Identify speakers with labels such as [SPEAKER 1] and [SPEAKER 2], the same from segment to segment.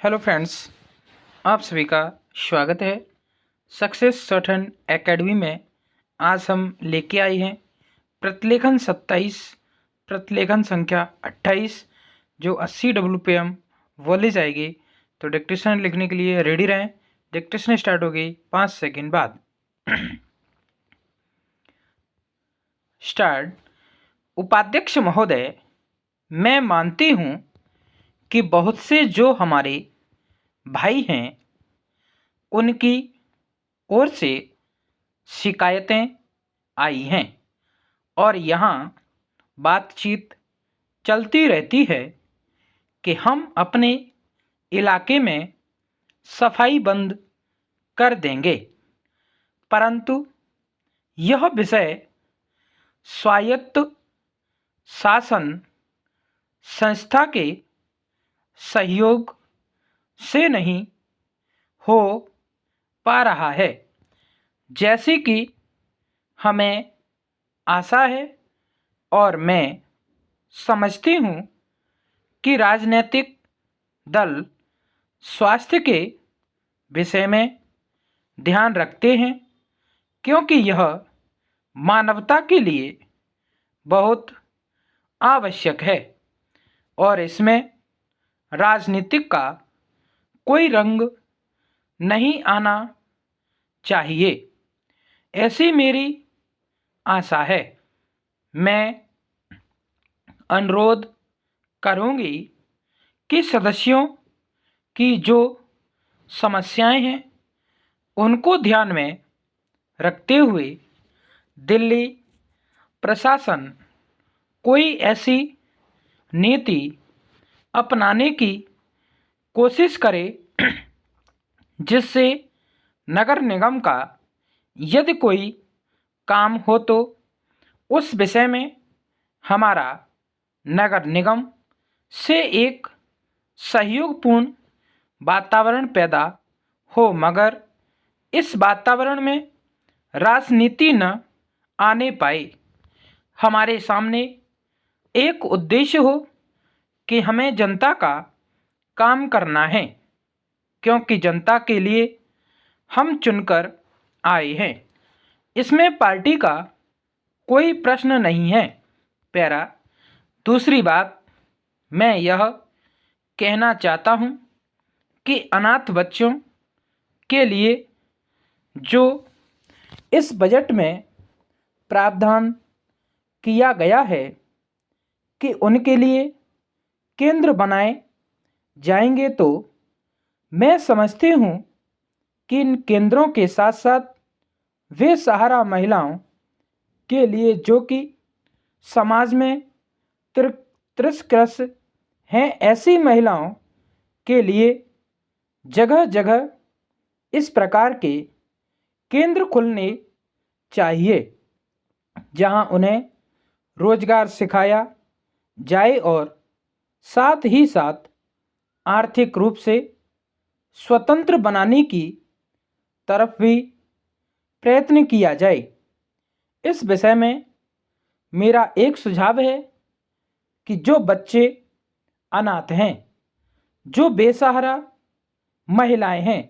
[SPEAKER 1] Hello friends, आप सभी का स्वागत है सक्सेस सर्टन एकेडमी में। आज हम लेके आए हैं प्रतिलेखन 27, प्रतिलेखन संख्या 28 जो 80 WPM बोली जाएगी। तो डिक्टेशन लिखने के लिए रेडी रहें। डिक्टेशन स्टार्ट हो गई 5 सेकंड बाद। स्टार्ट। उपाध्यक्ष महोदय, मैं मानती हूँ कि बहुत से जो हमारे भाई हैं उनकी ओर से शिकायतें आई हैं और यहाँ बातचीत चलती रहती है कि हम अपने इलाके में सफाई बंद कर देंगे, परंतु यह विषय स्वायत्त शासन संस्था के सहयोग से नहीं हो पा रहा है, जैसे कि हमें आशा है। और मैं समझती हूँ कि राजनीतिक दल स्वास्थ्य के विषय में ध्यान रखते हैं, क्योंकि यह मानवता के लिए बहुत आवश्यक है और इसमें राजनीतिक का कोई रंग नहीं आना चाहिए, ऐसी मेरी आशा है। मैं अनुरोध करूंगी कि सदस्यों की जो समस्याएं हैं उनको ध्यान में रखते हुए दिल्ली प्रशासन कोई ऐसी नीति अपनाने की कोशिश करे जिससे नगर निगम का यदि कोई काम हो तो उस विषय में हमारा नगर निगम से एक सहयोगपूर्ण वातावरण पैदा हो, मगर इस वातावरण में राजनीति न आने पाए। हमारे सामने एक उद्देश्य हो कि हमें जनता का काम करना है, क्योंकि जनता के लिए हम चुनकर आए हैं। इसमें पार्टी का कोई प्रश्न नहीं है। पैरा। दूसरी बात, मैं यह कहना चाहता हूँ कि अनाथ बच्चों के लिए जो इस बजट में प्रावधान किया गया है कि उनके लिए केंद्र बनाए जाएंगे, तो मैं समझती हूँ कि इन केंद्रों के साथ साथ वे सहारा महिलाओं के लिए जो कि समाज में तिरस्कृत हैं, ऐसी महिलाओं के लिए जगह जगह इस प्रकार के केंद्र खुलने चाहिए जहां उन्हें रोजगार सिखाया जाए और साथ ही साथ आर्थिक रूप से स्वतंत्र बनाने की तरफ भी प्रयत्न किया जाए। इस विषय में मेरा एक सुझाव है कि जो बच्चे अनाथ हैं, जो बेसहारा महिलाएं हैं,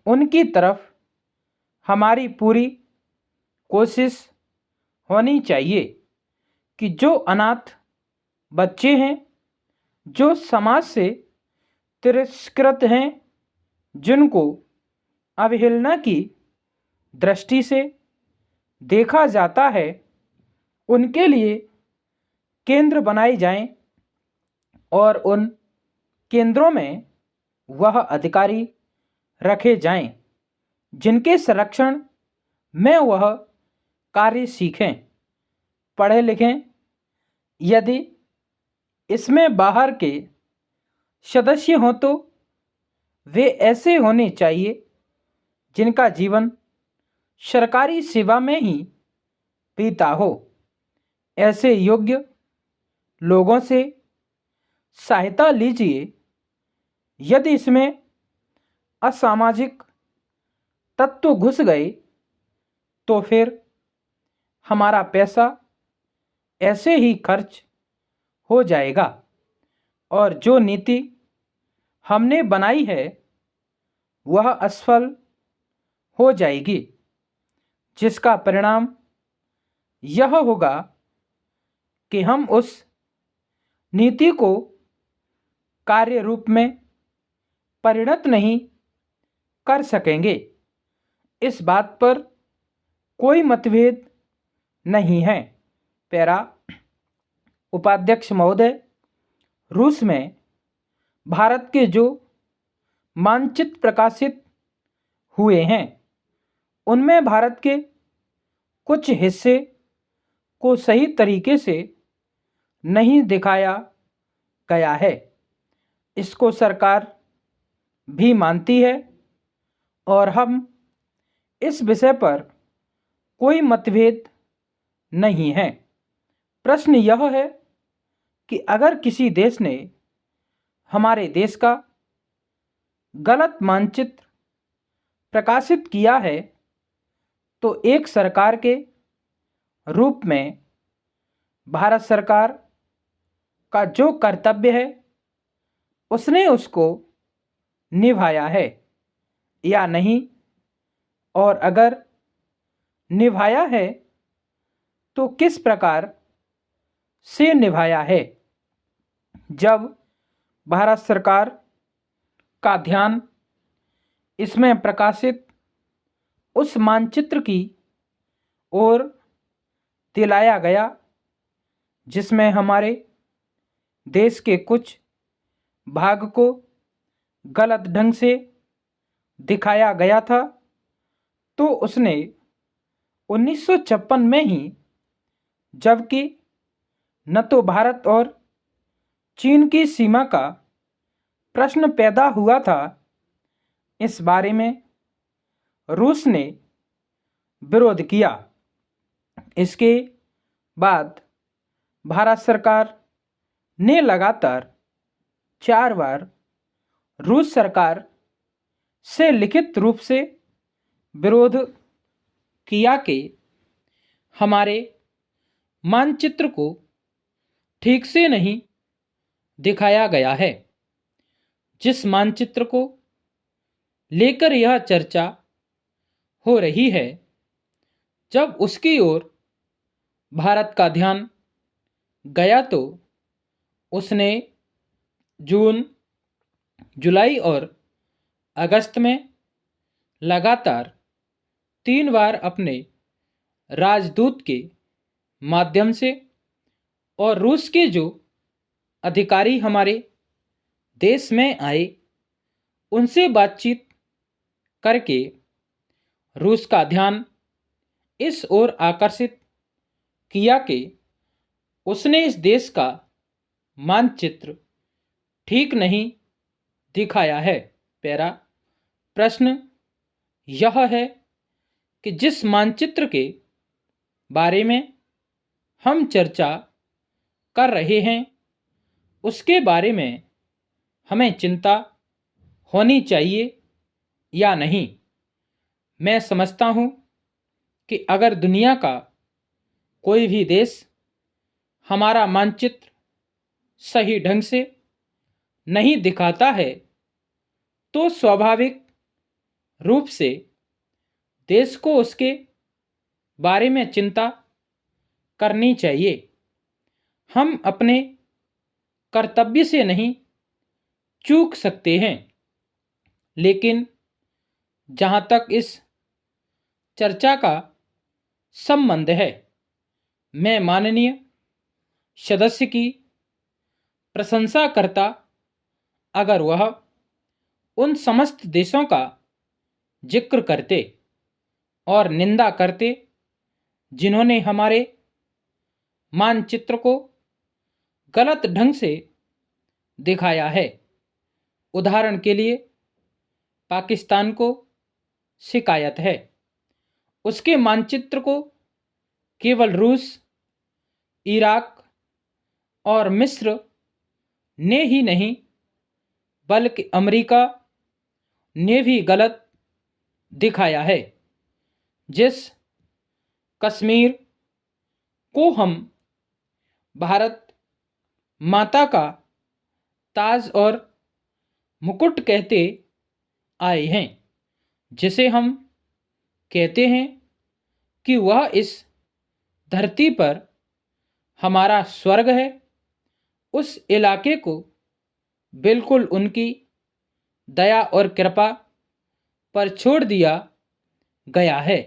[SPEAKER 1] उनकी तरफ हमारी पूरी कोशिश होनी चाहिए कि जो अनाथ बच्चे हैं, जो समाज से तिरस्कृत हैं, जिनको अवहेलना की दृष्टि से देखा जाता है, उनके लिए केंद्र बनाए जाएं और उन केंद्रों में वह अधिकारी रखे जाएं जिनके संरक्षण में वह कार्य सीखें, पढ़े लिखें। यदि इसमें बाहर के सदस्य हों तो वे ऐसे होने चाहिए जिनका जीवन सरकारी सेवा में ही बीता हो। ऐसे योग्य लोगों से सहायता लीजिए। यदि इसमें असामाजिक तत्व घुस गए तो फिर हमारा पैसा ऐसे ही खर्च हो जाएगा और जो नीति हमने बनाई है वह असफल हो जाएगी, जिसका परिणाम यह होगा कि हम उस नीति को कार्य रूप में परिणत नहीं कर सकेंगे। इस बात पर कोई मतभेद नहीं है। पैरा उपाध्यक्ष महोदय, रूस में भारत के जो मानचित्र प्रकाशित हुए हैं उनमें भारत के कुछ हिस्से को सही तरीके से नहीं दिखाया गया है। इसको सरकार भी मानती है और हम इस विषय पर कोई मतभेद नहीं है। प्रश्न यह है कि अगर किसी देश ने हमारे देश का गलत मानचित्र प्रकाशित किया है तो एक सरकार के रूप में भारत सरकार का जो कर्तव्य है उसने उसको निभाया है या नहीं, और अगर निभाया है तो किस प्रकार से निभाया है। जब भारत सरकार का ध्यान इसमें प्रकाशित उस मानचित्र की ओर दिलाया गया जिसमें हमारे देश के कुछ भाग को गलत ढंग से दिखाया गया था, तो उसने 1956 में ही, जबकि न तो भारत और चीन की सीमा का प्रश्न पैदा हुआ था, इस बारे में रूस ने विरोध किया। इसके बाद भारत सरकार ने लगातार 4 बार रूस सरकार से लिखित रूप से विरोध किया कि हमारे मानचित्र को ठीक से नहीं दिखाया गया है। जिस मानचित्र को लेकर यह चर्चा हो रही है, जब उसकी ओर भारत का ध्यान गया तो उसने जून, जुलाई और अगस्त में लगातार 3 बार अपने राजदूत के माध्यम से और रूस के जो अधिकारी हमारे देश में आए उनसे बातचीत करके रूस का ध्यान इस ओर आकर्षित किया कि उसने इस देश का मानचित्र ठीक नहीं दिखाया है। पैरा प्रश्न यह है कि जिस मानचित्र के बारे में हम चर्चा कर रहे हैं उसके बारे में हमें चिंता होनी चाहिए या नहीं। मैं समझता हूँ कि अगर दुनिया का कोई भी देश हमारा मानचित्र सही ढंग से नहीं दिखाता है तो स्वाभाविक रूप से देश को उसके बारे में चिंता करनी चाहिए। हम अपने कर्तव्य से नहीं चूक सकते हैं, लेकिन जहाँ तक इस चर्चा का संबंध है, मैं माननीय सदस्य की प्रशंसा करता अगर वह उन समस्त देशों का जिक्र करते और निंदा करते जिन्होंने हमारे मानचित्र को गलत ढंग से दिखाया है। उदाहरण के लिए पाकिस्तान को शिकायत है, उसके मानचित्र को केवल रूस, इराक और मिस्र ने ही नहीं बल्कि अमेरिका ने भी गलत दिखाया है। जिस कश्मीर को हम भारत माता का ताज और मुकुट कहते आए हैं, जिसे हम कहते हैं कि वह इस धरती पर हमारा स्वर्ग है, उस इलाके को बिल्कुल उनकी दया और कृपा पर छोड़ दिया गया है।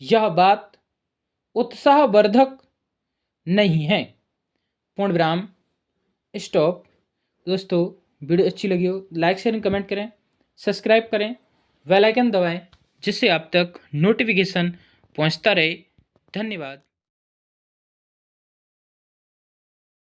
[SPEAKER 1] यह बात उत्साहवर्धक नहीं है। पूर्ण विराम, स्टॉप। दोस्तों, वीडियो अच्छी लगी हो लाइक शेयर कमेंट करें, सब्सक्राइब करें, बेल आइकन दबाएं, जिससे आप तक नोटिफिकेशन पहुंचता रहे। धन्यवाद।